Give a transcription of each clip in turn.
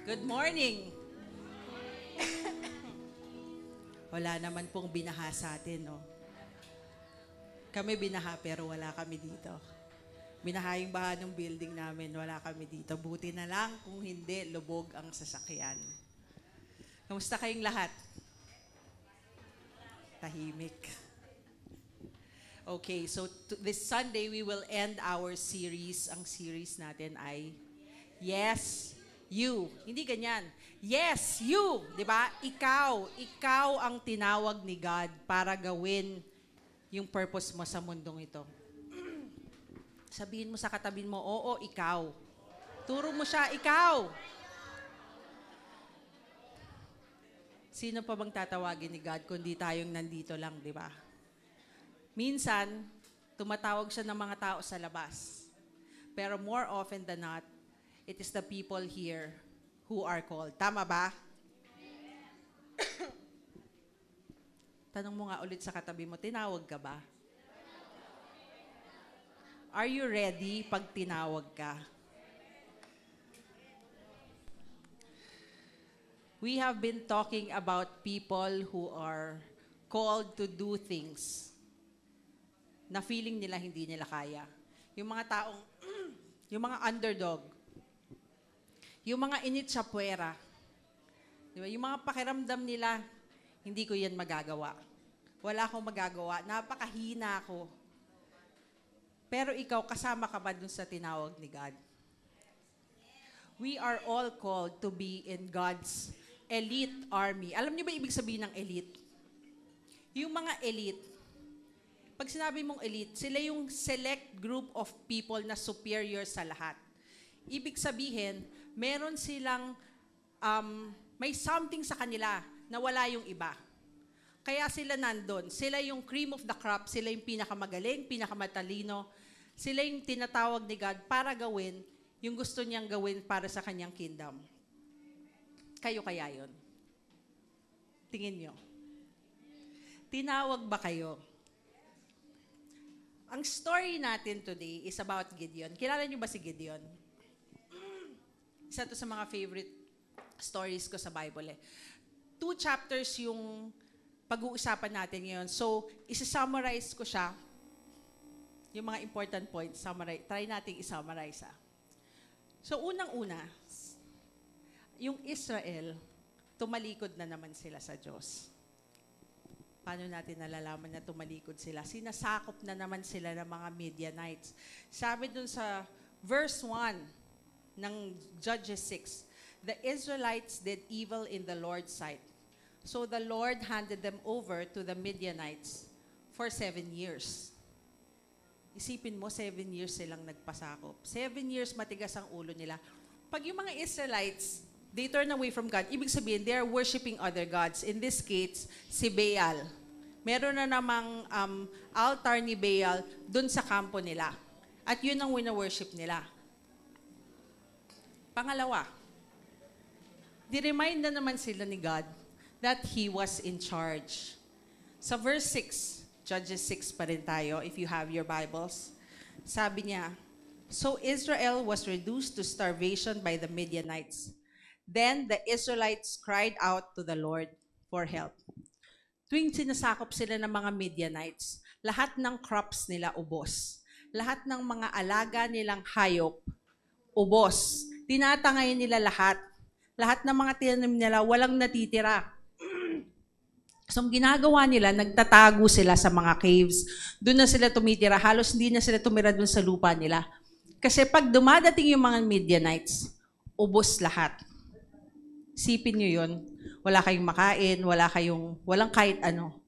Good morning! Wala naman pong binaha sa atin, no? Kami binaha pero wala kami dito. Binaha yung baha ng building namin, wala kami dito. Buti na lang kung hindi, lubog ang sasakyan. Kamusta kayong lahat? Tahimik. Okay, so this Sunday we will end our series. Ang series natin ay Yes, You. Hindi ganyan. Yes, you. Diba? Ikaw ang tinawag ni God para gawin yung purpose mo sa mundong ito. Sabihin mo sa katabi mo, oo, ikaw. Turo mo siya, ikaw. Sino pa bang tatawagin ni God kundi tayong nandito lang, di ba? Minsan, tumatawag siya ng mga tao sa labas. Pero more often than not, it is the people here who are called. Tama ba? Tanong mo nga ulit sa katabi mo, tinawag ka ba? Are you ready pag tinawag ka? We have been talking about people who are called to do things na feeling nila hindi nila kaya. Yung mga taong, yung mga underdog, yung mga initsapwera, di ba? Yung mga pakiramdam nila, hindi ko yan magagawa. Wala akong magagawa. Napakahina ako. Pero ikaw, kasama ka ba dun sa tinawag ni God? We are all called to be in God's elite army. Alam niyo ba ibig sabihin ng elite? Yung mga elite, pag sinabi mong elite, sila yung select group of people na superior sa lahat. Ibig sabihin, meron silang, may something sa kanila na wala yung iba. Kaya sila nandun. Sila yung cream of the crop, sila yung pinakamagaling, pinakamatalino. Sila yung tinatawag ni God para gawin yung gusto niyang gawin para sa kanyang kingdom. Kayo kaya yun? Tingin nyo. Tinawag ba kayo? Ang story natin today is about Gideon. Kilala niyo ba si Gideon? Isa to sa mga favorite stories ko sa Bible. 2 chapters yung pag-uusapan natin ngayon. So, isa-summarize ko siya. Yung mga important points, try natin i-summarize. So, unang-una, yung Israel, tumalikod na naman sila sa Diyos. Paano natin nalalaman na tumalikod sila? Sinasakop na naman sila ng mga Midianites. Sabi dun sa verse 1 ng Judges 6, the Israelites did evil in the Lord's sight. So the Lord handed them over to the Midianites for 7 years. Isipin mo, 7 years silang nagpasakop. 7 years matigas ang ulo nila. Pag yung mga Israelites, they turn away from God. Ibig sabihin, they are worshiping other gods. In this case, si Baal. Meron na namang altar ni Baal dun sa kampo nila. At yun ang wina-worship nila. Pangalawa, di-remind na naman sila ni God that He was in charge. Sa verse 6, Judges 6 pa rin tayo, if you have your Bibles, sabi niya, so Israel was reduced to starvation by the Midianites. Then the Israelites cried out to the Lord for help. Tuwing sinasakop sila ng mga Midianites, lahat ng crops nila ubos. Lahat ng mga alaga nilang hayop, ubos. Tinatangay nila lahat. Lahat ng mga tinanim nila, walang natitira. So, ang ginagawa nila, nagtatago sila sa mga caves. Doon na sila tumitira. Halos hindi na sila tumira doon sa lupa nila. Kasi pag dumadating yung mga Midianites, ubos lahat. Sipin nyo yun. Wala kayong makain, walang kahit ano.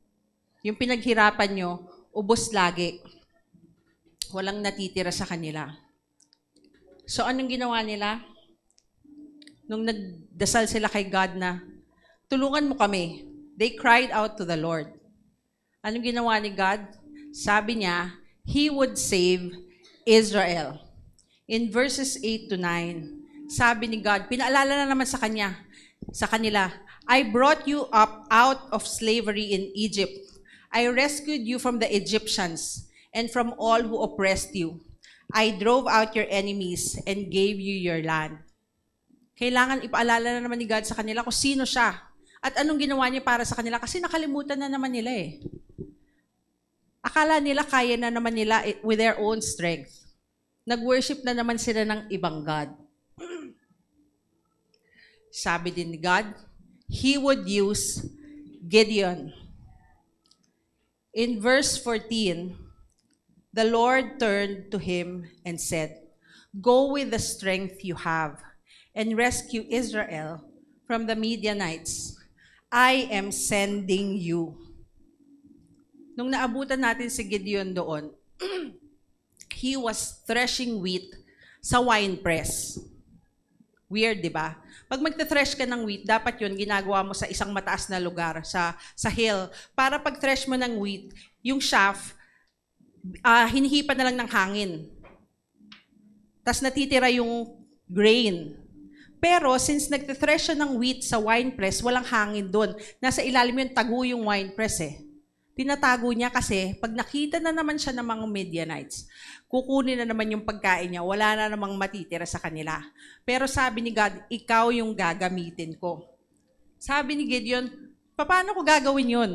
Yung pinaghirapan nyo, ubos lagi. Walang natitira sa kanila. So, anong ginawa nila? Nung nagdasal sila kay God na, tulungan mo kami. They cried out to the Lord. Anong ginawa ni God? Sabi niya, He would save Israel. In verses 8 to 9, sabi ni God, pinaalala na naman sa kanila, I brought you up out of slavery in Egypt. I rescued you from the Egyptians and from all who oppressed you. I drove out your enemies and gave you your land. Kailangan ipaalala na naman ni God sa kanila kung sino siya at anong ginawa niya para sa kanila kasi nakalimutan na naman nila eh. Akala nila kaya na naman nila with their own strength. Nag-worship na naman sila ng ibang God. Sabi din ni God, He would use Gideon. In verse 14, the Lord turned to him and said, "Go with the strength you have and rescue Israel from the Midianites. I am sending you." Nung naabutan natin si Gideon doon, he was threshing wheat sa wine press. Weird, di ba? Pag magte-thresh ka ng wheat, dapat yun ginagawa mo sa isang mataas na lugar, sa hill. Para pag thresh mo ng wheat, yung chaff, hinihipan na lang ng hangin. Tapos natitira yung grain. Pero since nagte-thresh siya ng wheat sa wine press, walang hangin doon. Nasa ilalim yung tago yung wine press eh. Tinatago niya kasi pag nakita na naman siya ng mga Midianites, kukunin na naman yung pagkain niya, wala na namang matitira sa kanila. Pero sabi ni God, ikaw yung gagamitin ko. Sabi ni Gideon, paano ko gagawin yun?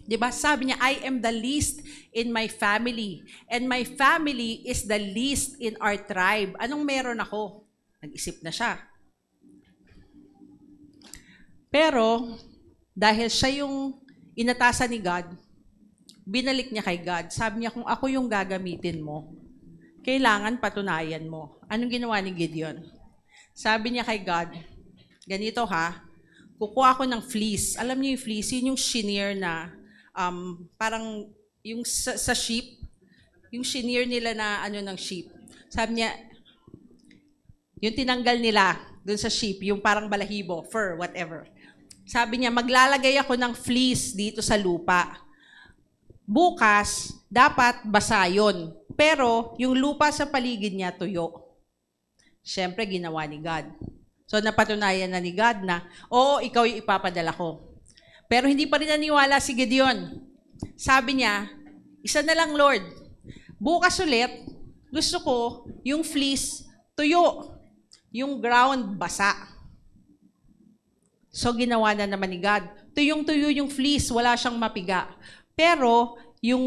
Diba? Sabi niya, I am the least in my family, and my family is the least in our tribe. Anong meron ako? Nag-isip na siya. Pero, dahil siya yung inatasan ni God, binalik niya kay God. Sabi niya, kung ako yung gagamitin mo, kailangan patunayan mo. Anong ginawa ni Gideon? Sabi niya kay God, ganito ha, kukuha ako ng fleece. Alam niyo yung fleece, yun yung shinir na parang yung sa sheep, yung shinir nila na ng sheep. Sabi niya, yung tinanggal nila dun sa sheep, yung parang balahibo, fur, whatever. Sabi niya, maglalagay ako ng fleece dito sa lupa. Bukas, dapat basa yun. Pero, yung lupa sa paligid niya, tuyo. Siyempre, ginawa ni God. So, napatunayan na ni God na, oo, ikaw yung ipapadala ko. Pero hindi pa rin naniwala si Gideon. Sabi niya, isa na lang, Lord. Bukas ulit, gusto ko yung fleece tuyo. Yung ground basa. So, ginawa na naman ni God. Tuyong-tuyo yung fleece, wala siyang mapiga. Pero, yung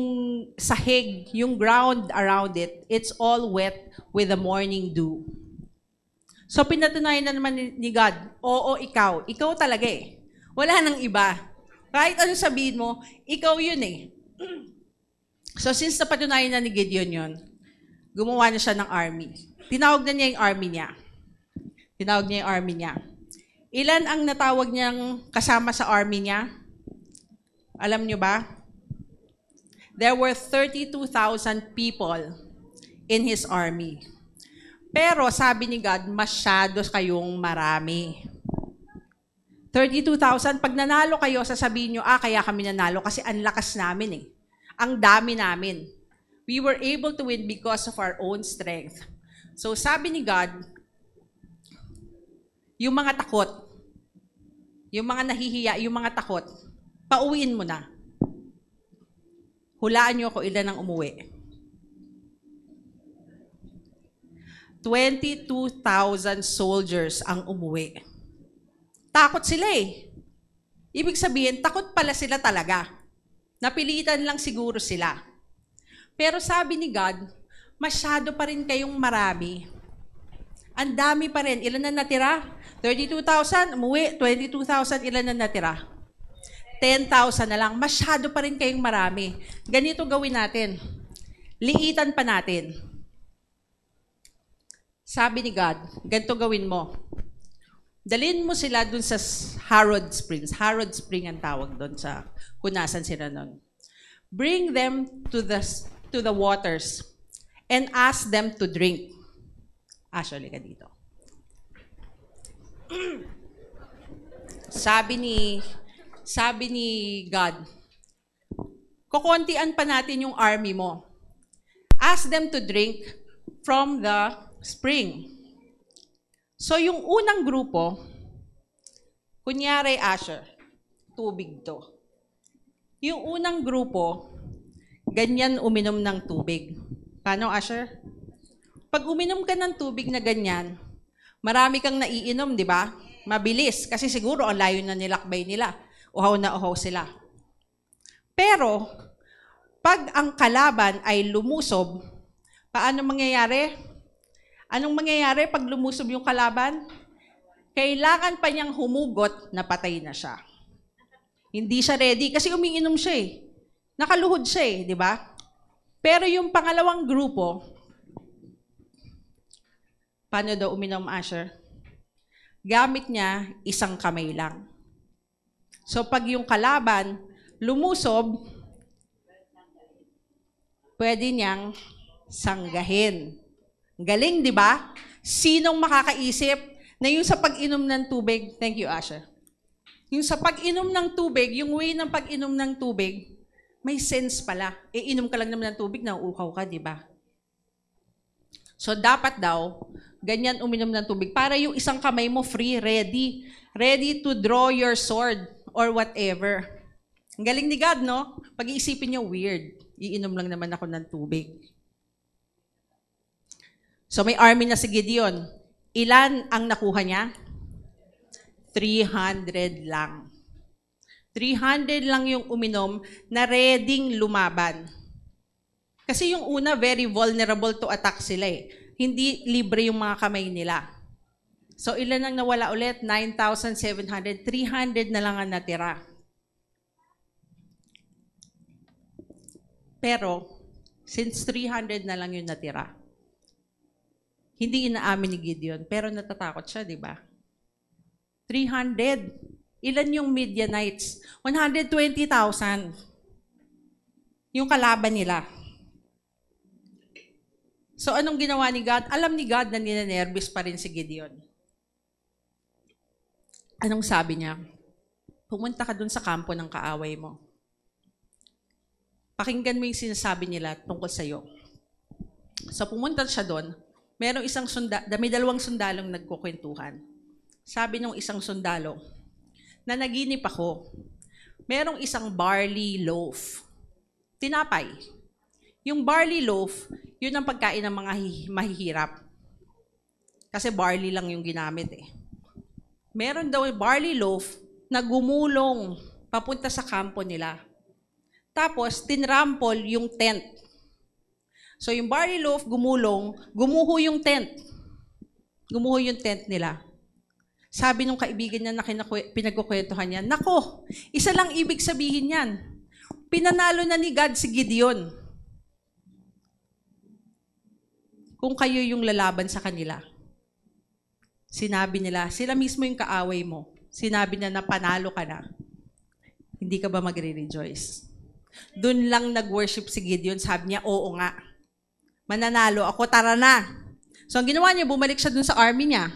sahig, yung ground around it, it's all wet with the morning dew. So, pinatunayan na naman ni God, oo, ikaw. Ikaw talaga eh. Wala nang iba. Kahit ano sabihin mo, ikaw yun eh. So, since napatunayan na ni Gideon yun, gumawa na siya ng army. Tinawag na niya yung army niya. Ilan ang natawag niyang kasama sa army niya? Alam niyo ba? There were 32,000 people in his army. Pero sabi ni God, masyado kayong marami. 32,000, pag nanalo kayo, sasabihin nyo, kaya kami nanalo kasi ang lakas namin eh. Ang dami namin. We were able to win because of our own strength. So sabi ni God, yung mga takot, yung mga nahihiya, yung mga takot, pauwiin mo na. Hulaan niyo ako ilan ang umuwi. 22,000 soldiers ang umuwi. Takot sila eh. Ibig sabihin, takot pala sila talaga. Napilitan lang siguro sila. Pero sabi ni God, masyado pa rin kayong marami. Ang dami pa rin. Ilan na natira? 32,000, umuwi. 22,000, ilan na natira? 10,000 na lang. Masyado pa rin kayong marami. Ganito gawin natin. Liitan pa natin. Sabi ni God, ganito gawin mo. Dalhin mo sila dun sa Harrod Springs. Harrod Spring ang tawag dun sa kung nasan sila nun. Bring them to the waters and ask them to drink. Actually, ka dito. Sabi ni God, kukontian pa natin yung army mo. Ask them to drink from the spring. So yung unang grupo, kunyari Asher, tubig to. Yung unang grupo, ganyan uminom ng tubig. Paano Asher? Pag uminom ka ng tubig na ganyan, Marami kang naiinom, di ba? Mabilis. Kasi siguro ang layo na nilakbay nila. Uhaw na uhaw sila. Pero, pag ang kalaban ay lumusob, paano mangyayari? Anong mangyayari pag lumusob yung kalaban? Kailangan pa niyang humugot na patay na siya. Hindi siya ready kasi umiinom siya eh. Nakaluhod siya eh, di ba? Pero yung pangalawang grupo, paano daw uminom, Asher? Gamit niya isang kamay lang. So pag yung kalaban lumusob, pwede niyang sanggahin. Galing, di ba? Sinong makakaisip na yung sa pag-inom ng tubig, thank you, Asher. Yung sa pag-inom ng tubig, yung way ng pag-inom ng tubig, may sense pala. Inom ka lang naman ng tubig, nauuhaw ka, di ba? So dapat daw, ganyan uminom ng tubig para yung isang kamay mo free, ready. Ready to draw your sword or whatever. Ang galing ni God, no? Pag-iisipin niyo, weird. Iinom lang naman ako ng tubig. So may army na si Gideon. Ilan ang nakuha niya? 300 lang. 300 lang yung uminom na readyng lumaban. Kasi yung una, very vulnerable to attack sila eh. Hindi libre yung mga kamay nila. So ilan ang nawala ulit? 9,700. 300 na lang ang natira. Pero, since 300 na lang yung natira, hindi inaamin ni Gideon, pero natatakot siya, di ba? 300. Ilan yung Midianites? 120,000. Yung kalaban nila. So anong ginawa ni God? Alam ni God na ninenervous pa rin si Gideon. Anong sabi niya? Pumunta ka dun sa kampo ng kaaway mo. Pakinggan mo yung sinasabi nila tungkol sa'yo. So pumunta siya doon. Merong may dalawang sundalong nagkukwentuhan. Sabi nung isang sundalo, na naginip ako, merong isang barley loaf. Tinapay. Yung barley loaf, yun ang pagkain ng mga mahihirap. Kasi barley lang yung ginamit eh. Meron daw barley loaf na gumulong papunta sa kampo nila. Tapos, tinrampol yung tent. So, yung barley loaf gumulong, gumuho yung tent. Gumuho yung tent nila. Sabi nung kaibigan niya na pinagkukwentuhan niya, nako, isa lang ibig sabihin yan. Pinanalo na ni God si Gideon. Kung kayo yung lalaban sa kanila, sinabi nila, sila mismo yung kaaway mo. Sinabi na panalo ka na. Hindi ka ba magre-rejoice? Doon lang nag-worship si Gideon. Sabi niya, oo nga. Mananalo ako, tara na. So ang ginawa niya, bumalik siya doon sa army niya.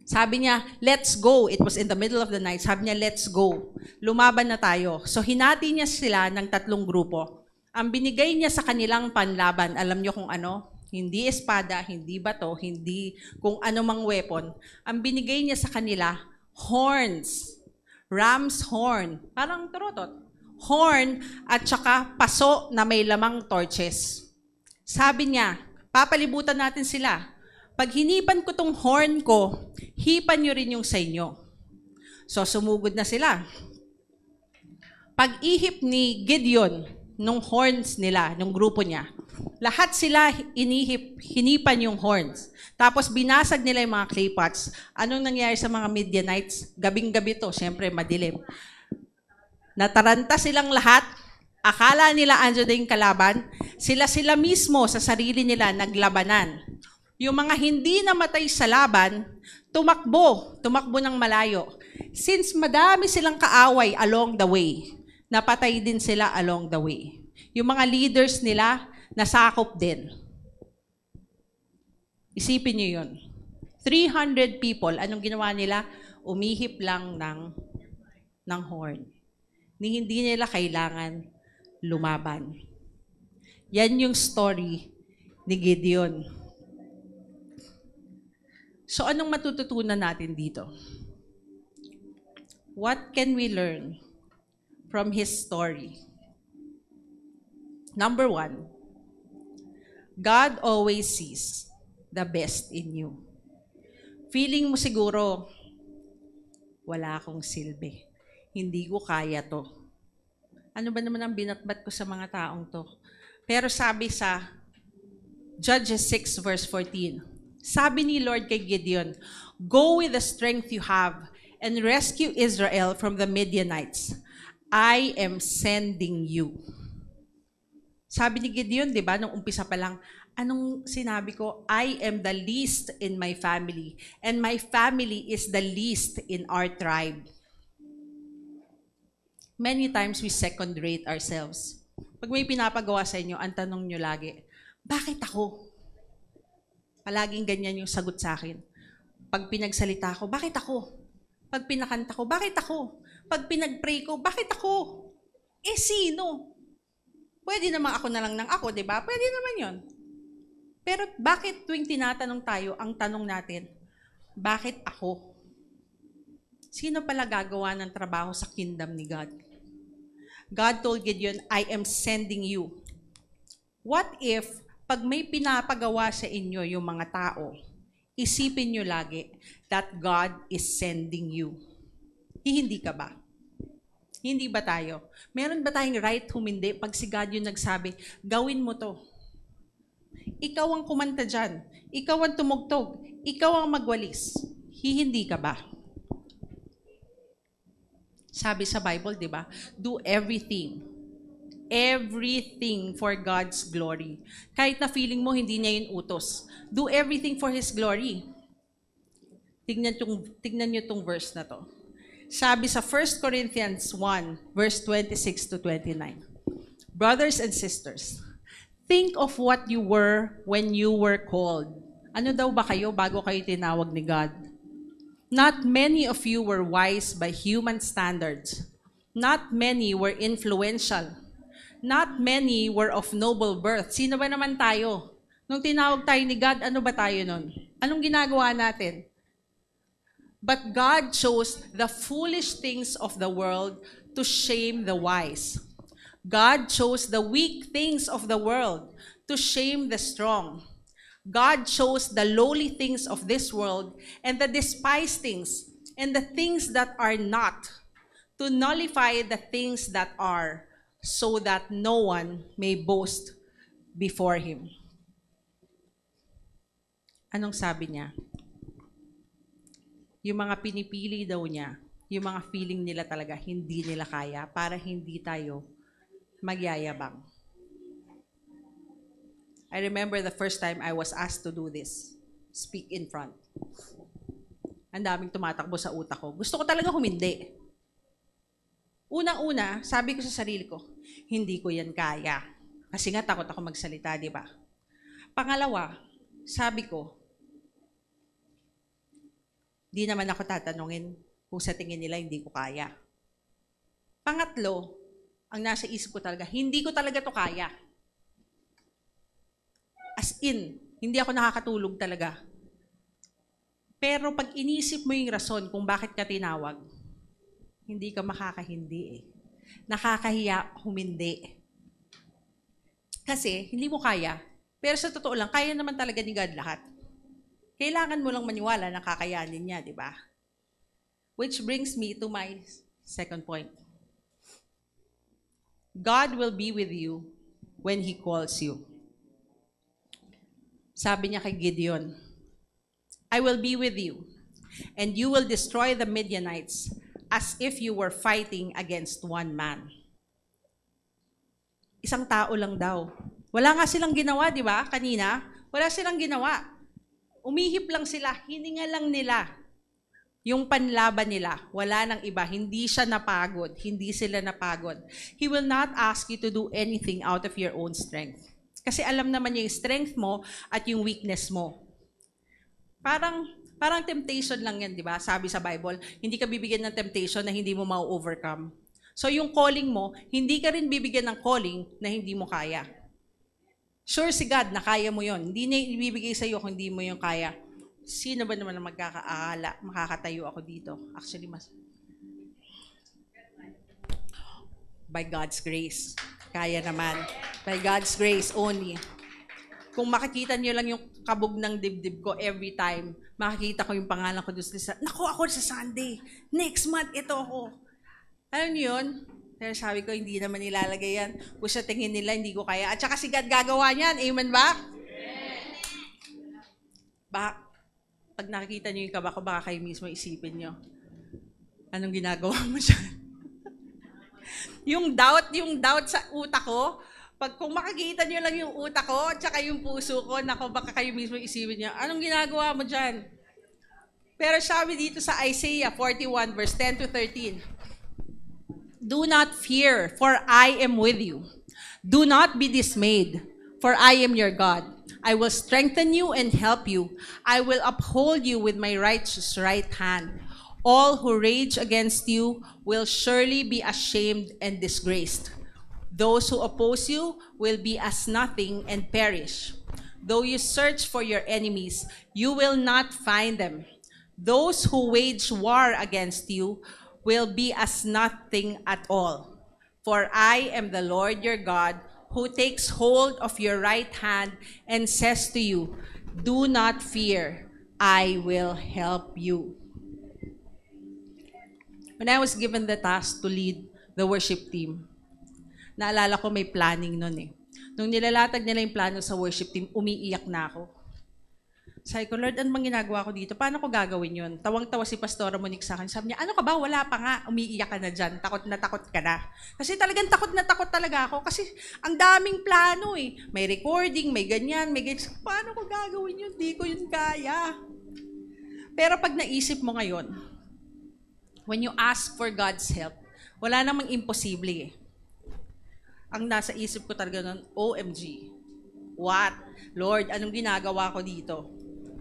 Sabi niya, let's go. It was in the middle of the night. Sabi niya, let's go. Lumaban na tayo. So hinati niya sila ng 3 grupo. Ang binigay niya sa kanilang panlaban, alam niyo kung ano? Hindi espada, hindi bato, hindi kung ano mang weapon. Ang binigay niya sa kanila, horns. Ram's horn. Parang turotot. Horn at saka paso na may lamang torches. Sabi niya, papalibutan natin sila. Pag hinipan ko tong horn ko, hipan nyo rin yung sa inyo. So sumugod na sila. Pag ihip ni Gideon, nung horns nila, nung grupo niya, lahat sila hinipan yung horns. Tapos binasag nila yung mga clay pots. Anong nangyari sa mga Midianites? Gabing-gabi to, syempre madilim. Nataranta silang lahat. Akala nila andyan na yung kalaban. Sila mismo sa sarili nila naglabanan. Yung mga hindi namatay sa laban, tumakbo ng malayo. Since madami silang kaaway along the way, napatay din sila along the way. Yung mga leaders nila, nasakop din. Isipin niyo yun. 300 people, anong ginawa nila? Umihip lang ng horn. Hindi nila kailangan lumaban. Yan yung story ni Gideon. So anong matututunan natin dito? What can we learn from his story? Number 1, God always sees the best in you. Feeling mo siguro, wala akong silbi. Hindi ko kaya to. Ano ba naman ang binatbat ko sa mga taong to? Pero sabi sa Judges 6 verse 14, sabi ni Lord kay Gideon, "Go with the strength you have and rescue Israel from the Midianites. I am sending you." Sabi ni Gideon, di ba, nung umpisa pa lang, anong sinabi ko? I am the least in my family, and my family is the least in our tribe. Many times we second rate ourselves. Pag may pinapagawa sa inyo, ang tanong nyo lagi, bakit ako? Palaging ganyan yung sagot sa akin. Pag pinagsalita ko, bakit ako? Pag pinakanta ko, bakit ako? Pag pinagpray ko, bakit ako? Eh, sino? Pwede naman ako na lang ng ako, di ba? Pwede naman yon. Pero bakit tuwing tinatanong tayo, ang tanong natin, bakit ako? Sino pala gagawa ng trabaho sa kingdom ni God? God told Gideon, I am sending you. What if, pag may pinapagawa sa inyo yung mga tao, isipin nyo lagi that God is sending you. Hindi ka ba? Hindi ba tayo? Meron ba tayong right humindi pag si God yung nagsabi, gawin mo to? Ikaw ang kumanta dyan. Ikaw ang tumugtog. Ikaw ang magwalis. Hindi ka ba? Sabi sa Bible, di ba? Do everything. Everything for God's glory. Kahit na feeling mo hindi niya yun utos. Do everything for His glory. Tignan nyo itong verse na to. Sabi sa 1 Corinthians 1, verse 26 to 29. Brothers and sisters, think of what you were when you were called. Ano daw ba kayo bago kayo tinawag ni God? Not many of you were wise by human standards. Not many were influential. Not many were of noble birth. Sino ba naman tayo? Nung tinawag tayo ni God, ano ba tayo nun? Anong ginagawa natin? But God chose the foolish things of the world to shame the wise. God chose the weak things of the world to shame the strong. God chose the lowly things of this world and the despised things and the things that are not to nullify the things that are, so that no one may boast before Him. Anong sabi niya? Yung mga pinipili daw niya, yung mga feeling nila talaga, hindi nila kaya para hindi tayo magyayabang. I remember the first time I was asked to do this, speak in front. Ang daming tumatakbo sa utak ko. Gusto ko talaga humindi. Unang-una, sabi ko sa sarili ko, hindi ko yan kaya. Kasi nga takot ako magsalita, di ba? Pangalawa, sabi ko, di naman ako tatanungin kung sa tingin nila hindi ko kaya. Pangatlo, ang nasa isip ko talaga, hindi ko talaga to kaya. As in, hindi ako nakakatulog talaga. Pero pag inisip mo yung rason kung bakit ka tinawag, hindi ka makakahindi eh. Nakakahiya humindi. Kasi, hindi mo kaya. Pero sa totoo lang, kaya naman talaga ni God lahat. Kailangan mo lang maniwala na kakayanin niya, di ba? Which brings me to my second point. God will be with you when He calls you. Sabi niya kay Gideon, I will be with you, and you will destroy the Midianites as if you were fighting against one man. Isang tao lang daw. Wala nga silang ginawa, di ba? Kanina, wala silang ginawa. Umihip lang sila, hininga lang nila. Yung panlaban nila, wala nang iba. Hindi siya napagod. Hindi sila napagod. He will not ask you to do anything out of your own strength. Kasi alam naman niya yung strength mo at yung weakness mo. Parang temptation lang yan, di ba? Sabi sa Bible, hindi ka bibigyan ng temptation na hindi mo ma-overcome. So yung calling mo, hindi ka rin bibigyan ng calling na hindi mo kaya. Sure si God na kaya mo yon. Hindi niya ibibigay sa iyo kung hindi mo yung kaya. Sino ba naman ang magkakaala, makakatayo ako dito? Actually, by God's grace. Kaya naman. By God's grace only. Kung makikita niyo lang yung kabog ng dibdib ko every time, makikita ko yung pangalan ko doon sa, naku, ako sa Sunday. Next month, ito ako. Alam niyo yun? Pero sabi ko, hindi naman nilalagay yan. Kung sa tingin nila, hindi ko kaya. At saka si God gagawa niyan. Amen ba? Pag nakikita niyo yung kaba ko, baka kayo mismo isipin niyo, anong ginagawa mo dyan? yung doubt sa utak ko, kung makikita niyo lang yung utak ko, at saka yung puso ko, nako, baka kayo mismo isipin niyo, anong ginagawa mo dyan? Pero sabi dito sa Isaiah 41 verse 10 to 13, do not fear, for I am with you. Do not be dismayed, for I am your God. I will strengthen you and help you. I will uphold you with my righteous right hand. All who rage against you will surely be ashamed and disgraced. Those who oppose you will be as nothing and perish. Though you search for your enemies, you will not find them. Those who wage war against you will be as nothing at all. For I am the Lord your God, who takes hold of your right hand and says to you, do not fear, I will help you. When I was given the task to lead the worship team, naalala ko may planning nun eh. Nung nilalatag nila yung plano sa worship team, umiiyak na ako. Sabi ko, Lord, ano bang ginagawa ko dito? Paano ko gagawin yun? Tawang-tawa si Pastora Monique sa akin. Sabi niya, ano ka ba? Wala pa nga. Umiiyak ka na dyan. Takot ka na. Kasi talagang takot na takot talaga ako. Kasi ang daming plano eh. May recording, may ganyan, may ganyan. Paano ko gagawin yun? Di ko yun kaya. Pero pag naisip mo ngayon, when you ask for God's help, wala namang imposible eh. Ang nasa isip ko talaga nun, OMG. What? Lord, anong ginagawa ko dito?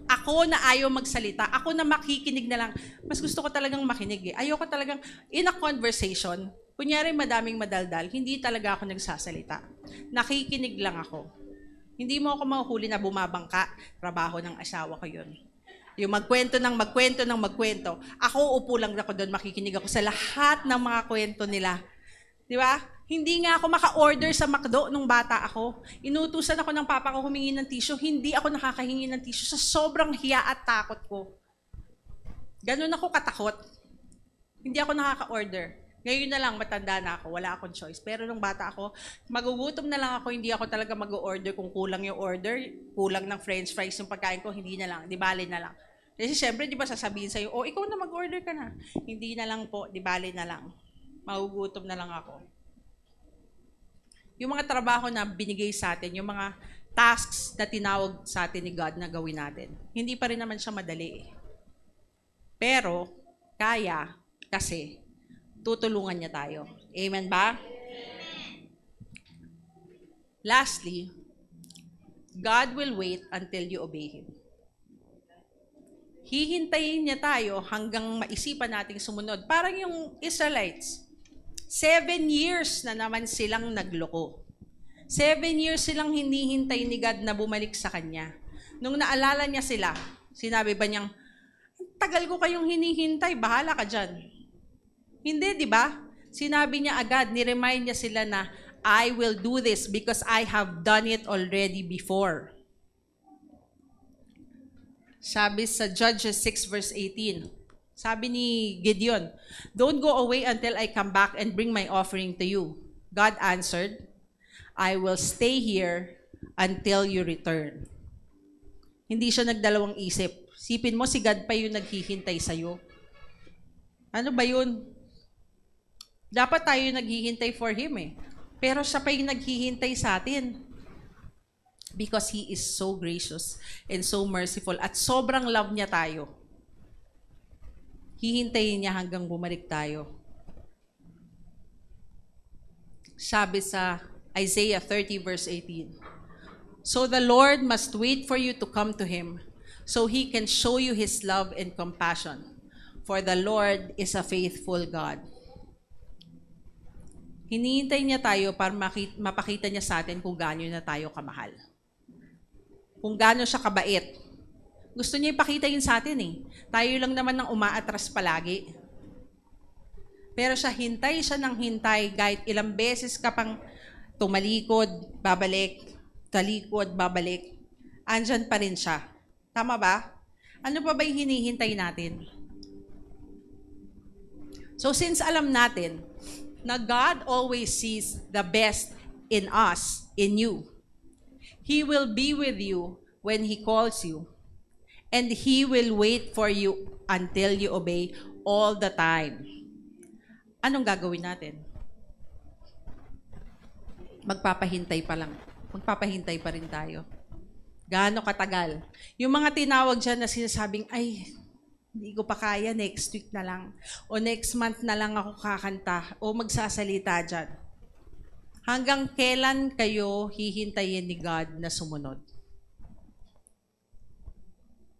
Ako na ayaw magsalita, ako na makikinig na lang. Mas gusto ko talagang makinig eh. Ayoko talagang, in a conversation, kunyari madaming madaldal, hindi talaga ako nagsasalita. Nakikinig lang ako. Hindi mo ako mahuhuli na bumabangka, trabaho ng asawa ko yun. Yung magkwento. Ako upo lang ako doon, makikinig ako sa lahat ng mga kwento nila. Di ba? Hindi nga ako maka-order sa McDo nung bata ako. Inutusan ako ng papa ko humingi ng tissue. Hindi ako nakakahingi ng tissue sa sobrang hiya at takot ko. Ganun ako katakot. Hindi ako nakaka-order. Ngayon na lang, matanda na ako. Wala akong choice. Pero nung bata ako, magugutom na lang ako. Hindi ako talaga mag-order kung kulang yung order. Kulang ng french fries yung pagkain ko. Hindi na lang. Di bali na lang. Kasi syempre, di ba sasabihin sa'yo, oh, ikaw na mag-order ka na. Hindi na lang po. Di bali na lang. Magugutom na lang ako. Yung mga trabaho na binigay sa atin, yung mga tasks na tinawag sa atin ni God na gawin natin, hindi pa rin naman siya madali eh. Pero, kaya, kasi, tutulungan niya tayo. Amen ba? Lastly, God will wait until you obey Him. Hihintayin niya tayo hanggang maisipan nating sumunod. Parang yung Israelites, 7 years na naman silang nagloko. 7 years silang hinihintay ni God na bumalik sa Kanya. Nung naalala niya sila, sinabi ba niyang, tagal ko kayong hinihintay, bahala ka dyan. Hindi, di ba? Sinabi niya agad, ni-remind niya sila na, I will do this because I have done it already before. Sabi sa Judges 6 verse 18, sabi ni Gideon, don't go away until I come back and bring my offering to you. God answered, I will stay here until you return. Hindi siya nagdalawang isip. Sipin mo, si God pa yung naghihintay sa'yo. Ano ba yun? Dapat tayo naghihintay for Him eh. Pero siya pa yung naghihintay sa atin. Because He is so gracious and so merciful at sobrang love niya tayo. Hihintayin niya hanggang bumalik tayo. Sabi sa Isaiah 30 verse 18, so the Lord must wait for you to come to Him, so He can show you His love and compassion. For the Lord is a faithful God. Hinihintay niya tayo para mapakita niya sa atin kung gaano na tayo kamahal. Kung gaano siya kabait. Gusto niya ipakita yun sa atin eh. Tayo lang naman ng umaatras palagi. Pero siya ng hintay, kahit ilang beses ka pang tumalikod, babalik, talikod, babalik. andyan pa rin siya. Tama ba? Ano pa ba yung hinihintay natin? So since alam natin na God always sees the best in us, in you, He will be with you when He calls you. And He will wait for you until you obey all the time. Anong gagawin natin? Magpapahintay pa lang. Magpapahintay pa rin tayo. Gaano katagal? Yung mga tinawag dyan na sinasabing, ay, hindi ko pa kaya, next week na lang. O next month na lang ako kakanta. O magsasalita dyan. Hanggang kailan kayo hihintayin ni God na sumunod?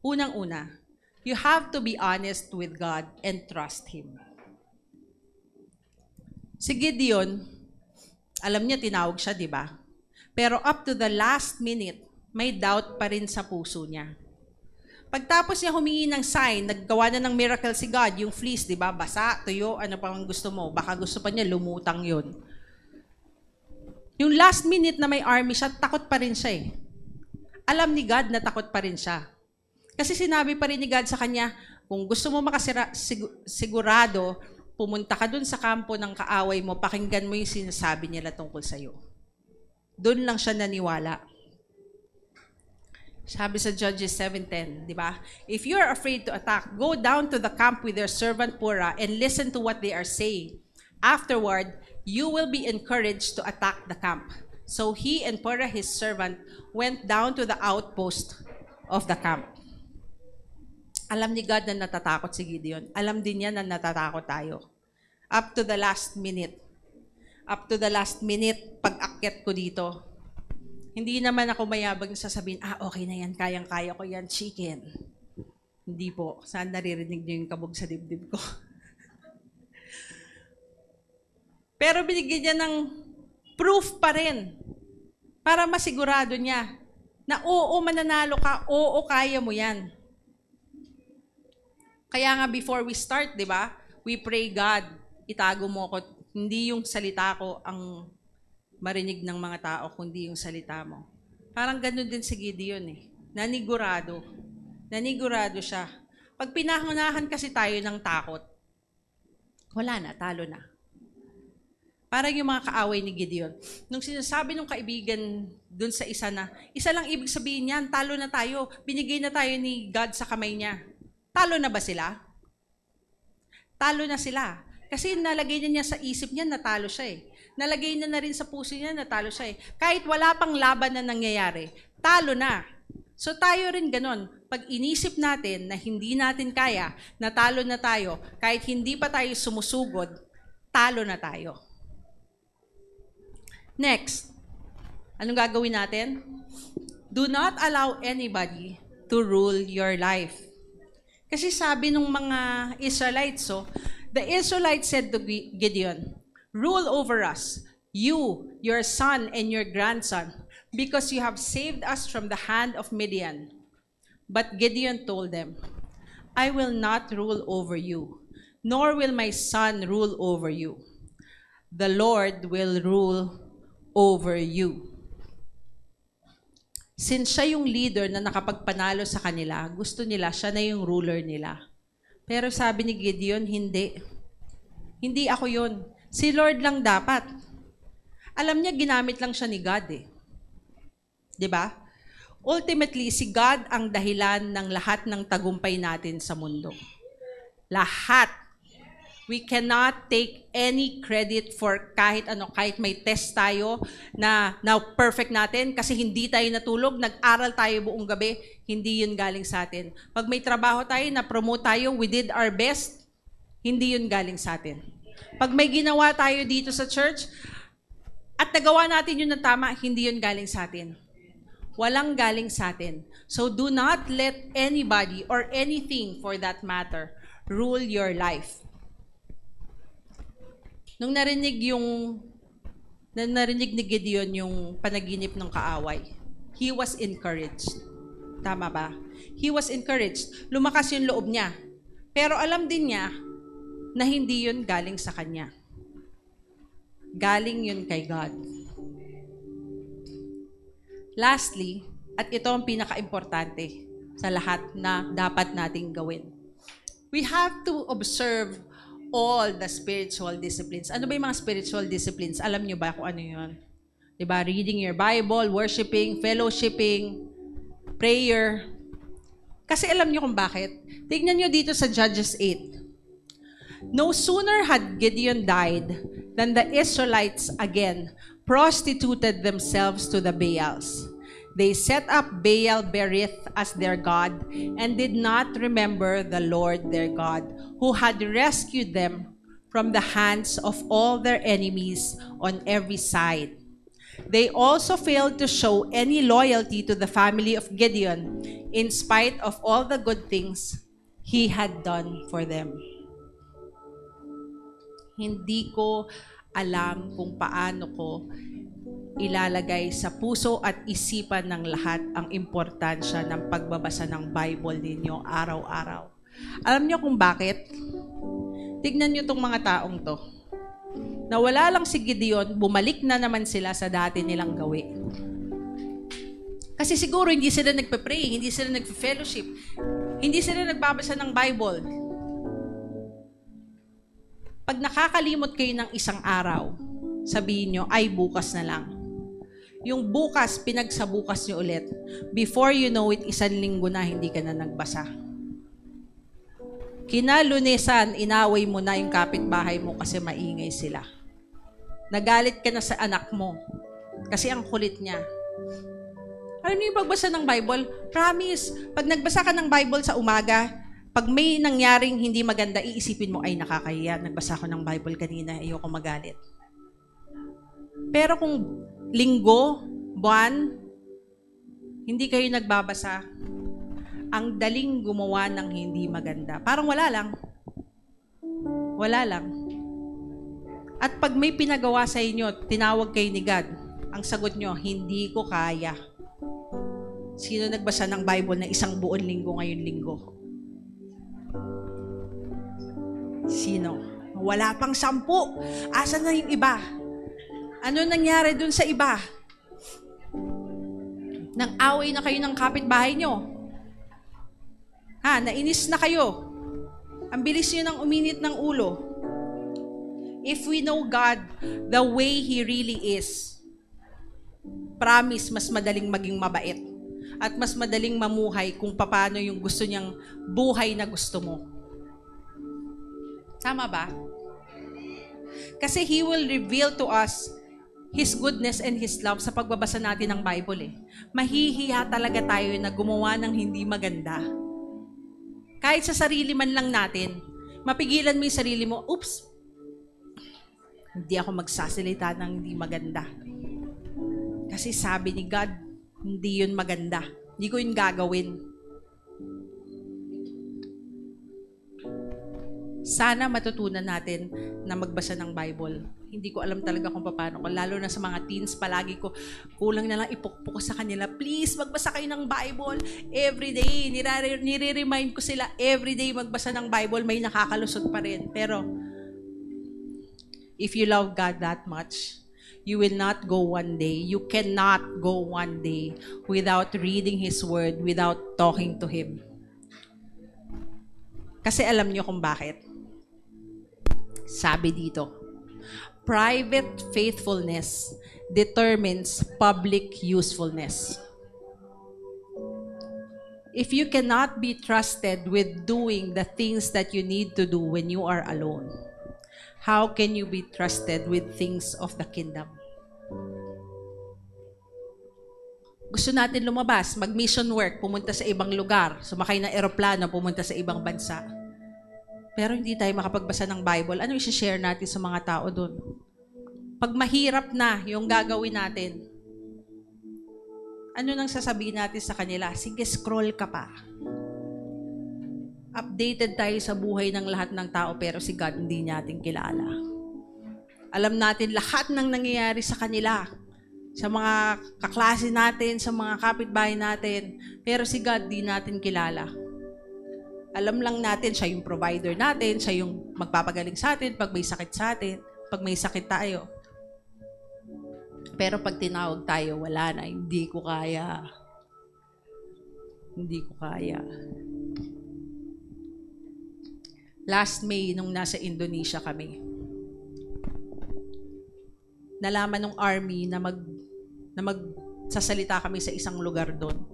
Unang-una, you have to be honest with God and trust Him. Si Gideon, alam niya tinawag siya, di ba? Pero up to the last minute, may doubt pa rin sa puso niya. Pagtapos niya humingi ng sign, naggawa na ng miracle si God, yung fleece, di ba? Basa, tuyo, ano pa ang gusto mo? Baka gusto pa niya, lumutang yun. Yung last minute na may army siya, takot pa rin siya eh. Alam ni God na takot pa rin siya. Kasi sinabi pa rin ni God sa kanya, kung gusto mo sigurado, pumunta ka dun sa kampo ng kaaway mo, pakinggan mo yung sinasabi nila tungkol sa'yo. Doon lang siya naniwala. Sabi sa Judges 7:10, di ba? If you are afraid to attack, go down to the camp with your servant Purah and listen to what they are saying. Afterward, you will be encouraged to attack the camp. So he and Purah, his servant, went down to the outpost of the camp. Alam ni God na natatakot si Gideon. Alam din niya na natatakot tayo. Up to the last minute. Up to the last minute, pag-akyat ko dito, hindi naman ako mayabang sasabihin, okay na yan, kayang-kaya ko yan, chicken. Hindi po. Saan naririnig niyo yung kabog sa dibdib ko? Pero binigyan niya ng proof pa rin para masigurado niya na oo, mananalo ka, oo, kaya mo yan. Kaya nga before we start, di ba, we pray, God, itago mo ko, hindi yung salita ko ang marinig ng mga tao, kundi yung salita mo. Parang ganun din si Gideon eh. Nanigurado. Nanigurado siya. Pag pinahunahan kasi tayo ng takot, wala na, talo na. Parang yung mga kaaway ni Gideon. Nung sinasabi ng kaibigan dun sa isa na, isa lang ibig sabihin niyan, talo na tayo, binigay na tayo ni God sa kamay niya. Talo na ba sila? Talo na sila. Kasi nalagay niya sa isip niya, natalo siya eh. Nalagay na rin sa puso niya, natalo siya eh. Kahit wala pang laban na nangyayari, talo na. So tayo rin ganon. Pag inisip natin na hindi natin kaya, natalo na tayo, kahit hindi pa tayo sumusugod, talo na tayo. Next, anong gagawin natin? Do not allow anybody to rule your life. Kasi sabi ng mga Israelites, the Israelites said to Gideon, rule over us, you, your son, and your grandson, because you have saved us from the hand of Midian. But Gideon told them, I will not rule over you, nor will my son rule over you. The Lord will rule over you. Since siya yung leader na nakapagpanalo sa kanila, gusto nila, siya na yung ruler nila. Pero sabi ni Gideon, hindi. Hindi ako yun. Si Lord lang dapat. Alam niya, ginamit lang siya ni God eh. 'Di ba? Ultimately, si God ang dahilan ng lahat ng tagumpay natin sa mundo. Lahat. We cannot take any credit for kahit may test tayo na now perfect natin kasi hindi tayo natulog, nag-aral tayo buong gabi, hindi yun galing sa atin. Pag may trabaho tayo, na-promote tayo, we did our best, hindi yun galing sa atin. Pag may ginawa tayo dito sa church, at nagawa natin yun na tama, hindi yun galing sa atin. Walang galing sa atin. So do not let anybody or anything for that matter rule your life. Nung narinig ni Gideon yung panaginip ng kaaway, he was encouraged. Tama ba? He was encouraged. Lumakas yung loob niya. Pero alam din niya na hindi yun galing sa kanya. Galing yun kay God. Lastly, At ito ang pinaka-importante sa lahat na dapat nating gawin. We have to observe all the spiritual disciplines. Ano ba yung mga spiritual disciplines? Alam nyo ba kung ano yun? Diba? Reading your Bible, worshiping, fellowshipping, prayer. Kasi alam nyo kung bakit. Tignan nyo dito sa Judges 8. No sooner had Gideon died than the Israelites again prostituted themselves to the Baals. They set up Baal Berith as their god and did not remember the Lord their God, who had rescued them from the hands of all their enemies on every side. They also failed to show any loyalty to the family of Gideon, in spite of all the good things he had done for them. Hindi ko alam kung paano ko ilalagay sa puso at isipan ng lahat ang importansya ng pagbabasa ng Bible ninyo araw-araw. Alam niyo kung bakit? Tignan niyo tong mga taong to. Nawala lang si Gideon, bumalik na naman sila sa dati nilang gawi. Kasi siguro hindi sila nagpe-pray, hindi sila nagpe-fellowship, hindi sila nagbabasa ng Bible. Pag nakakalimot kayo ng isang araw, sabihin nyo, ay bukas na lang. Yung bukas, pinagsabukas nyo ulit. Before you know it, 1 linggo na hindi ka na nagbasa. Kinalunesan, inaway mo na yung kapitbahay mo kasi maingay sila. Nagalit ka na sa anak mo kasi ang kulit niya. Alam niyo yung pagbasa ng Bible? Promise, pag nagbasa ka ng Bible sa umaga, pag may nangyaring hindi maganda, iisipin mo, ay nakakahiya, nagbasa ko ng Bible kanina, ayoko magalit. Pero kung linggo, buwan, hindi kayo nagbabasa, ang daling gumawa ng hindi maganda. Parang wala lang. Wala lang. At pag may pinagawa sa inyo, tinawag kayo ni God, ang sagot nyo, hindi ko kaya. Sino nagbasa ng Bible na 1 buong linggo ngayon linggo? Sino? Wala pang 10. Asan na yung iba? Ano nangyari dun sa iba? Nang away na kayo ng kapitbahay nyo. Nainis na kayo. Ang bilis nyo nang uminit ng ulo. If we know God the way He really is, promise, mas madaling maging mabait. At mas madaling mamuhay kung paano yung gusto niyang buhay na gusto mo. Tama ba? Kasi He will reveal to us His goodness and His love sa pagbabasa natin ng Bible. Mahihiya talaga tayo na gumawa ng hindi maganda. Kahit sa sarili man lang natin, mapigilan mo yung sarili mo, oops, hindi ako magsasalita ng hindi maganda. Kasi sabi ni God, hindi yun maganda. Hindi ko yun gagawin. Sana matutunan natin na magbasa ng Bible. Hindi ko alam talaga kung paano ko. Lalo na sa mga teens, palagi ko, kulang na lang ipukpok sa kanila. Please, magbasa kayo ng Bible. Everyday, nire-remind ko sila, everyday magbasa ng Bible, may nakakalusot pa rin. Pero, if you love God that much, you will not go one day. You cannot go one day without reading His Word, without talking to Him. Kasi alam niyo kung bakit. Sabi dito, private faithfulness determines public usefulness. If you cannot be trusted with doing the things that you need to do when you are alone, how can you be trusted with things of the kingdom? Gusto natin lumabas, mag-mission work, pumunta sa ibang lugar, sumakay ng eroplano, pumunta sa ibang bansa. Pero hindi tayo makapagbasa ng Bible. Ano i-share natin sa mga tao doon? Pag mahirap na yung gagawin natin, ano nang sasabihin natin sa kanila? Sige, scroll ka pa. Updated tayo sa buhay ng lahat ng tao, pero si God hindi natin kilala. Alam natin lahat ng nangyayari sa kanila, sa mga kaklase natin, sa mga kapitbahay natin, pero si God di natin kilala. Alam lang natin, siya yung provider natin, siya yung magpapagaling sa atin pag may sakit sa atin, pag may sakit tayo. Pero pag tinawag tayo, wala na, hindi ko kaya. Hindi ko kaya. Last May, nung nasa Indonesia kami, nalaman ng army na magsasalita kami sa isang lugar doon.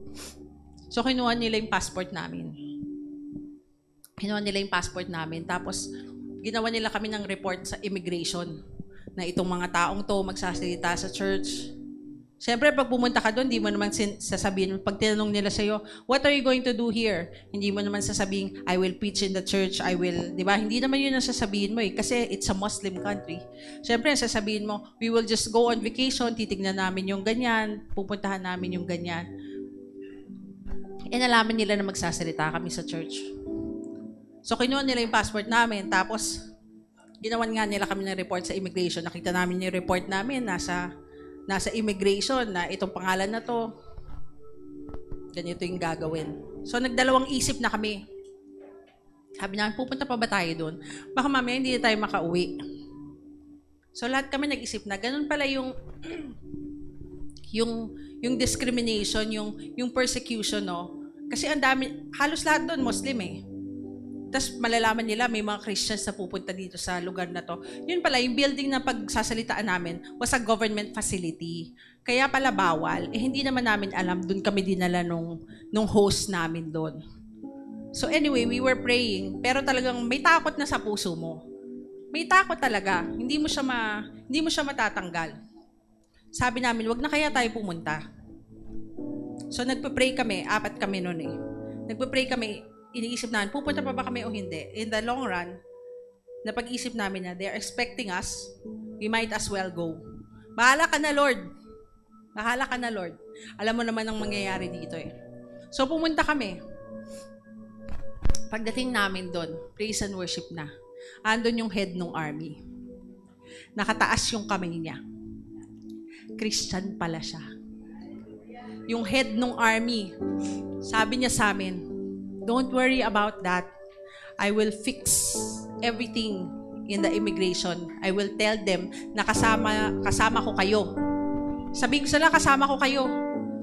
So, kinuha nila yung passport namin. Tapos, ginawa nila kami ng report sa immigration na itong mga taong to magsasalita sa church. Siyempre, pag pumunta ka doon, hindi mo naman sasabihin, pag tinanong nila sa'yo, what are you going to do here? Hindi mo naman sasabihin, I will preach in the church, di ba? Hindi naman yun ang sasabihin mo kasi it's a Muslim country. Siyempre, sasabihin mo, we will just go on vacation, titignan namin yung ganyan, pupuntahan namin yung ganyan. Nalaman nila na magsasalita kami sa church. So, kinuha nila yung passport namin, tapos, ginawan nga nila kami ng report sa immigration. Nakita namin yung report namin, nasa immigration na itong pangalan na to, ganito yung gagawin. So, nagdalawang isip na kami. Sabi namin, pupunta pa ba tayo doon? Baka mamaya hindi tayo makauwi. So, lahat kami nag-isip na, ganun pala yung discrimination, yung persecution, no? Kasi ang dami, halos lahat doon Muslim eh. Tapos malalaman nila may mga Christians na pupunta dito sa lugar na to. Yun pala, yung building na pagsasalitaan namin was a government facility. Kaya pala bawal. Hindi naman namin alam, dun kami dinala nung host namin doon. So anyway, we were praying, pero talagang may takot na sa puso mo. May takot talaga. Hindi mo siya matatanggal. Sabi namin, wag na kaya tayo pumunta. So nagpe-pray kami, 4 kami noon eh. Nagpe-pray kami, iniisip namin, pupunta pa ba kami o hindi? In the long run, napag-isip namin na they are expecting us, we might as well go. Bahala ka na, Lord. Bahala ka na, Lord. Alam mo naman ang mangyayari dito eh. So, pumunta kami. Pagdating namin doon, praise and worship na. Andun yung head ng army. Nakataas yung kamay niya. Christian pala siya. Yung head ng army, sabi niya sa amin, don't worry about that. I will fix everything in the immigration. I will tell them na kasama ko kayo. Sabihin ko sila, kasama ko kayo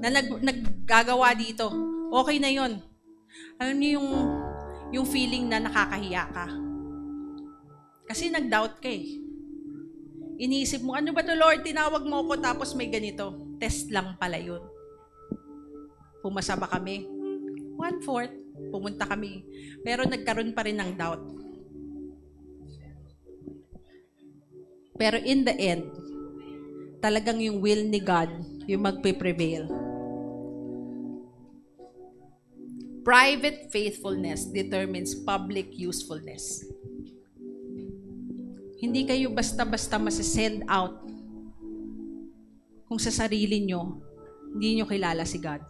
na naggagawa dito. Okay na yon. Alam niyo yung feeling na nakakahiya ka. Kasi nag-doubt ka eh. Iniisip mo, ano ba to Lord? Tinawag mo ko tapos may ganito. Test lang pala yun. Pumasa ba kami? 1/4. Pumunta kami. Pero nagkaroon pa rin ng doubt. Pero in the end, talagang yung will ni God yung magpe-prevail. Private faithfulness determines public usefulness. Hindi kayo basta-basta masasend out kung sa sarili nyo, hindi nyo kilala si God.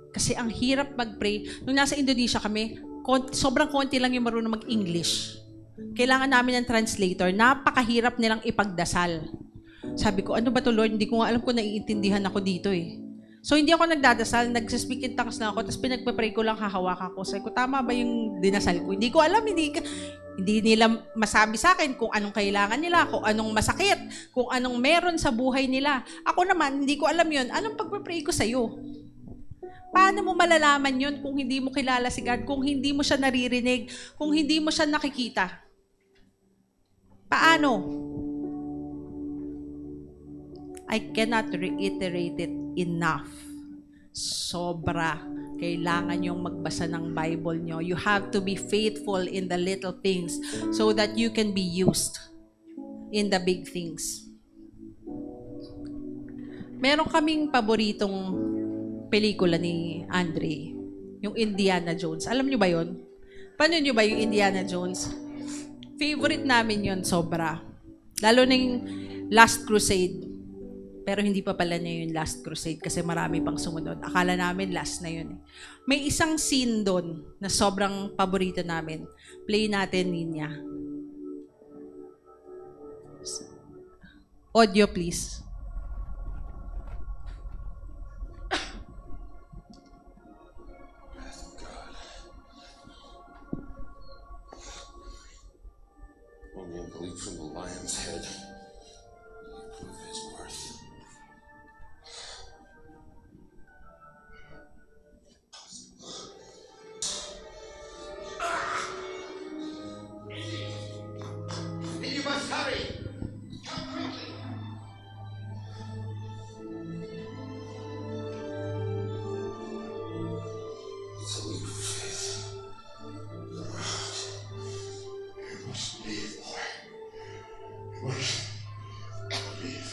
Kasi ang hirap mag-pray. Nung nasa Indonesia kami, sobrang konti lang yung marunong mag-English. Kailangan namin ng translator. Napakahirap nilang ipagdasal. Sabi ko, ano ba to Lord? Hindi ko nga alam kung naiintindihan ako dito eh. So hindi ako nagdadasal, nagsaspeak in tongues lang ako, tapos pinagpe-pray ko lang, hahawakan ko. Sabi ko, tama ba yung dinasal ko? Hindi ko alam, hindi nila masabi sa akin kung anong kailangan nila, kung anong masakit, kung anong meron sa buhay nila. Ako naman, hindi ko alam yun. Anong pagpe-pray ko sa'yo? Paano mo malalaman yun kung hindi mo kilala si God, kung hindi mo siya naririnig, kung hindi mo siya nakikita? Paano? I cannot reiterate it enough. Sobra. Kailangan yung magbasa ng Bible nyo. You have to be faithful in the little things so that you can be used in the big things. Meron kaming paboritong pelikula ni Andre, yung Indiana Jones. Alam nyo ba yun? Paano nyo ba yung Indiana Jones? Favorite namin yun, sobra. Lalo na yung Last Crusade. Pero hindi pa pala niya yung Last Crusade kasi marami pang sumunod. Akala namin last na yun. May isang scene doon na sobrang paborito namin. Play natin, Ninya. Audio, please. Only a bleak from the lion's head. Prove his worth. hurry! Come quickly! It's a leap of faith. You must believe, boy. You must believe.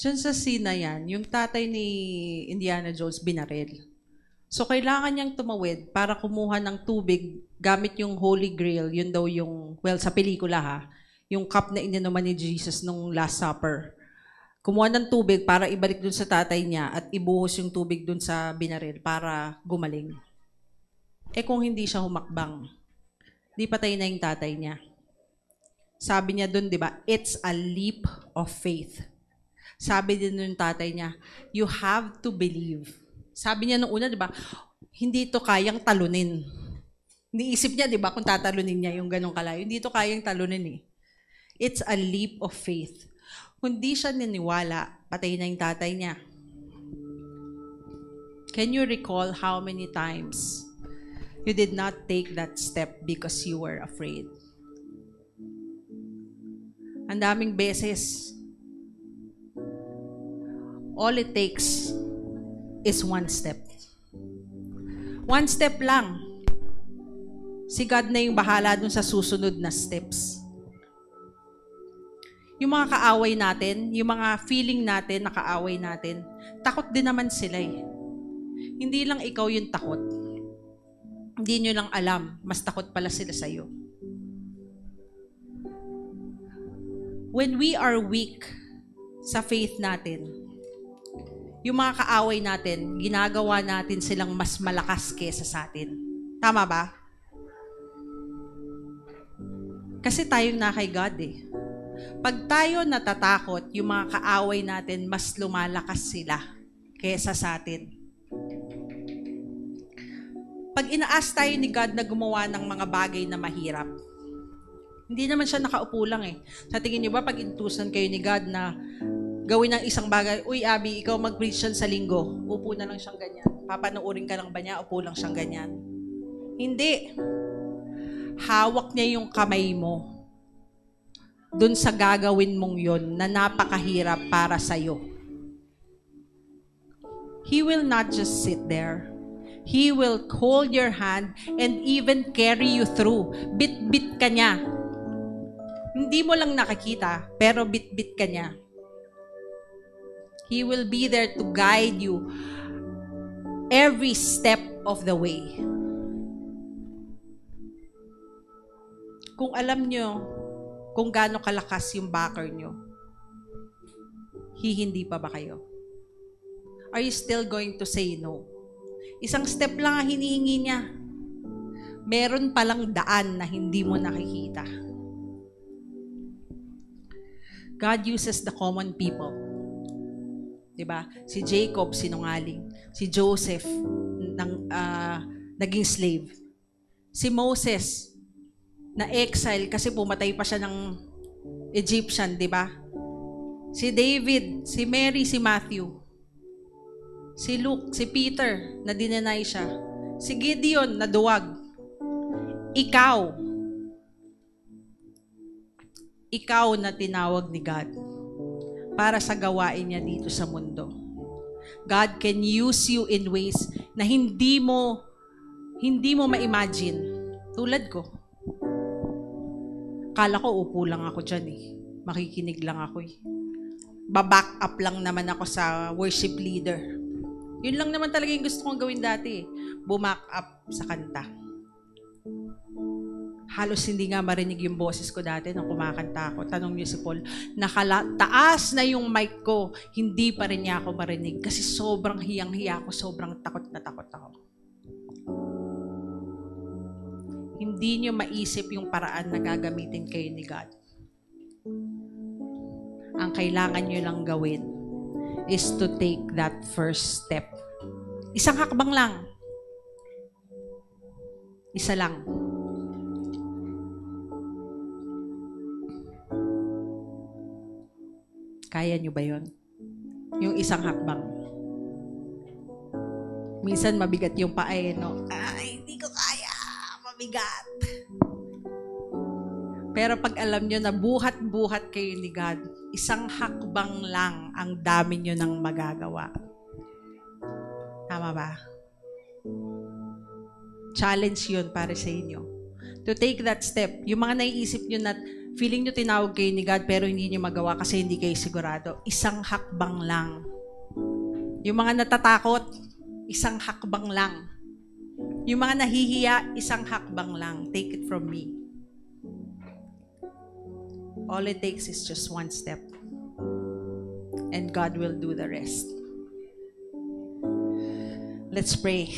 Diyan sa scene na yan, yung tatay ni Indiana Jones binaril. So, kailangan niyang tumawid para kumuha ng tubig gamit yung Holy Grail. Yun daw yung, well, sa pelikula ha, yung cup na ininuman ni Jesus nung Last Supper. Kumuha ng tubig para ibalik dun sa tatay niya at ibuhos yung tubig dun sa binaril para gumaling. Eh kung hindi siya humakbang, di patay na yung tatay niya. Sabi niya dun, di ba, it's a leap of faith. Sabi din ng tatay niya, you have to believe. Sabi niya nung una, di ba, hindi ito kayang talunin. Niisip niya, di ba, kung tatalunin niya yung ganong kalayo. Hindi ito kayang talunin eh. It's a leap of faith. Kung di siya niniwala, patay na yung tatay niya. Can you recall how many times you did not take that step because you were afraid? Ang daming beses. All it takes is one step. One step lang. Si God na yung bahala dun sa susunod na steps. Yung mga kaaway natin, yung mga feeling natin na kaaway natin, takot din naman sila eh. Hindi lang ikaw yung takot. Hindi nyo lang alam, mas takot pala sila sa'yo. When we are weak sa faith natin, yung mga kaaway natin, ginagawa natin silang mas malakas kesa sa atin. Tama ba? Kasi tayong na kay God eh. Pag tayo natatakot, yung mga kaaway natin, mas lumalakas sila kesa sa atin. Pag inaas tayo ni God na gumawa ng mga bagay na mahirap, hindi naman siya nakaupo lang eh. Sa tingin niyo ba, pag intusan kayo ni God na gawin ng isang bagay, uy Abby, ikaw mag-preach siya sa linggo, upo na lang siyang ganyan. Papanoorin ka lang ba niya, upo lang siyang ganyan? Hindi. Hawak niya yung kamay mo dun sa gagawin mong yon na napakahirap para sa'yo. He will not just sit there. He will hold your hand and even carry you through. Bit-bit ka niya. Hindi mo lang nakakita, pero bit-bit ka niya. He will be there to guide you every step of the way. Kung alam nyo kung gaano kalakas yung backer nyo, hindi pa ba kayo? Are you still going to say no? Isang step lang ang hinihingi niya. Meron palang daan na hindi mo nakikita. God uses the common people. Diba? Si Jacob, sinungaling. Si Joseph, naging slave. Si Moses, na exile kasi pumatay pa siya ng Egyptian, diba? Si David, si Mary, si Matthew. Si Luke, si Peter, na dinenay siya. Si Gideon, na duwag. Ikaw na tinawag ni God para sa gawain niya dito sa mundo. God can use you in ways na hindi mo ma-imagine. Tulad ko. Kala ko upo lang ako dyan eh. Makikinig lang ako eh. Baback up lang naman ako sa worship leader. Yun lang naman talaga yung gusto kong gawin dati eh. Bumack up sa kanta. Halos hindi nga marinig yung boses ko dati nung kumakanta ako. Tanong niyo si Paul, taas na yung mic ko, hindi pa rin niya ako marinig kasi sobrang hiyang-hiya ako, sobrang takot na takot ako. Hindi niyo maisip yung paraan na gagamitin kayo ni God. Ang kailangan niyo lang gawin is to take that first step. Isang hakbang lang. Isa lang. Kaya niyo ba yun? Yung isang hakbang. Minsan mabigat yung paa eh, no? Ay, hindi ko kaya. Mabigat. Pero pag alam nyo na buhat-buhat kayo ni God, isang hakbang lang ang dami nyo nang magagawa. Tama ba? Challenge yun para sa inyo. To take that step. Yung mga naiisip nyo na feeling nyo tinawag kayo ni God pero hindi nyo magawa kasi hindi kayo sigurado. Isang hakbang lang. Yung mga natatakot, isang hakbang lang. Yung mga nahihiya, isang hakbang lang. Take it from me. All it takes is just one step. And God will do the rest. Let's pray.